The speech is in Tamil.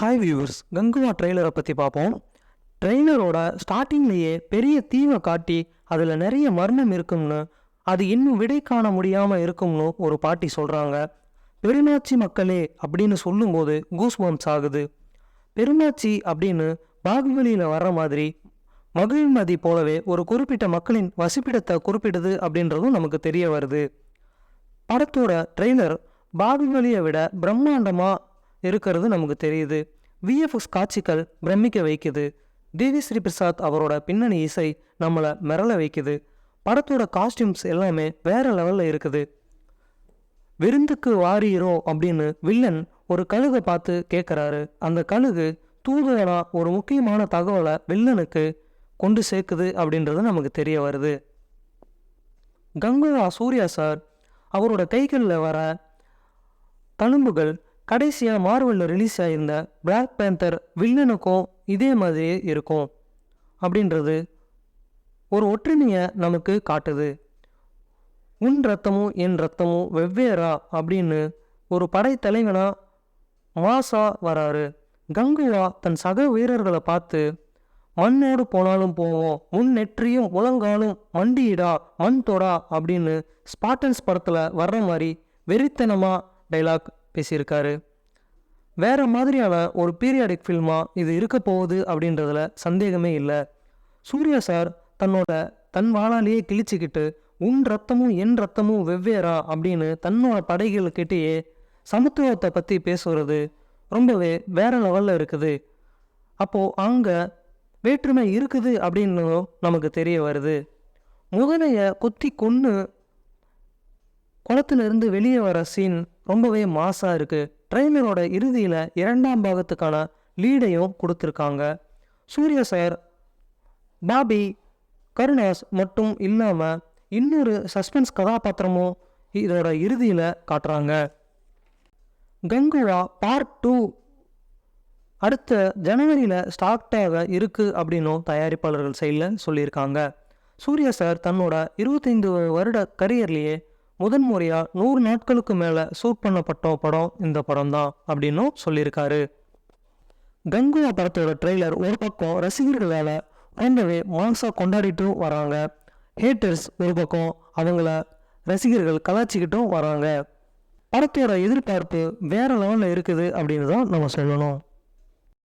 ஹாய் வியூவர்ஸ், கங்குவா ட்ரெய்லரை பற்றி பார்ப்போம். ட்ரெய்லரோட ஸ்டார்டிங்லேயே பெரிய தீவை காட்டி அதில் நிறைய மர்மம் இருக்கும்னு, அது இன்னும் விடை காண முடியாமல் இருக்கும்னு ஒரு பாட்டி சொல்கிறாங்க. பெருமாச்சி மக்களே அப்படின்னு சொல்லும்போது கூஸ்பம்ஸ் ஆகுது. பெருமாச்சி அப்படின்னு பாகுபலியில் வர்ற மாதிரி மகிழ்மதி போலவே ஒரு குறிப்பிட்ட மக்களின் வசிப்பிடத்தை குறிப்பிடுது அப்படின்றதும் நமக்கு தெரிய வருது. படத்தோட ட்ரெய்லர் பாகுபலியை விட பிரம்மாண்டமாக இருக்கிறது நமக்கு தெரியுது. விஎஃப்எக்ஸ் காட்சிகள் பிரமிக்க வைக்குது. தேவி ஸ்ரீ பிரசாத் அவரோட பின்னணி இசை நம்மளை மிரள வைக்குது. படத்தோட காஸ்டியூம்ஸ் எல்லாமே வேற லெவலில் இருக்குது. விருந்துக்கு வாரீரோ அப்படின்னு வில்லன் ஒரு கழுகை பார்த்து கேட்குறாரு. அந்த கழுகு தூதுவனா ஒரு முக்கியமான தகவலை வில்லனுக்கு கொண்டு சேர்க்குது அப்படின்றது நமக்கு தெரிய வருது. கங்குவா சூர்யா சார் அவரோட கைகளில் வர தழும்புகள் கடைசியாக மார்வலில் ரிலீஸ் ஆகியிருந்த பிளாக் பேந்தர் வில்லனுக்கும் இதே மாதிரியே இருக்கும் அப்படின்றது ஒரு ஒற்றுமையை நமக்கு காட்டுது. உன் ரத்தமும் என் ரத்தமும் வெவ்வேறா அப்படின்னு ஒரு படைத்தலைவனா மாசா வராரு. கங்குவா தன் சக வீரர்களை பார்த்து மண்ணோடு போனாலும் போவோம், முன் நெற்றியும் முழங்காலும் மண்டியிடா மண் தொடா அப்படின்னு ஸ்பார்டன்ஸ் படத்தில் வர்ற மாதிரி வெறித்தனமாக டைலாக் பேசியிருக்காரு. வேற மாதிரியான ஒரு பீரியாடிக் ஃபில்மாக இது இருக்க போகுது அப்படின்றதுல சந்தேகமே இல்லை. சூர்யா சார் தன் வாளாலேயே கிழிச்சிக்கிட்டு உன் ரத்தமும் என் ரத்தமும் வெவ்வேறா அப்படின்னு தன்னோட படைகளுக்கிட்டேயே சமத்துவத்தை பற்றி பேசுறது ரொம்பவே வேற லெவலில் இருக்குது. அப்போது அங்கே வேற்றுமை இருக்குது அப்படின்னு நமக்கு தெரிய வருது. முதலையை குத்தி கொன்று குளத்திலிருந்து வெளியே வர சீன் ரொம்பவே மாசாக இருக்குது. ட்ரெய்லரோட இறுதியில் 2ஆம் பாகத்துக்கான லீடையும் கொடுத்துருக்காங்க. சூர்யா சார் பாபி கருணாஸ் மட்டும் இல்லாமல் இன்னொரு சஸ்பென்ஸ் கதாபாத்திரமும் இதோட இறுதியில் காட்டுறாங்க. கங்குவா பார்ட் 2 அடுத்த ஜனவரியில் ஸ்டார்ட் ஆக இருக்குது அப்படின்னும் தயாரிப்பாளர்கள் சைடில் சொல்லியிருக்காங்க. சூர்யா சார் தன்னோட 25 வருட கரியர்லேயே முதன் முறையாக 100 நாட்களுக்கு மேலே ஷூட் பண்ணப்பட்ட படம் இந்த படம் தான் அப்படின்னும் சொல்லியிருக்காரு. கங்குவா படத்தோட ட்ரெய்லர் ஒரு பக்கம் ரசிகர்களால் ரொம்பவே மாசாக கொண்டாடிட்டும் வராங்க. ஹேட்டர்ஸ் ஒரு பக்கம் அவங்கள ரசிகர்கள் கலாச்சிக்கிட்டும் வராங்க. படத்தோட எதிர்பார்ப்பு வேற லெவலில் இருக்குது அப்படின்னு தான் நம்ம சொல்லணும்.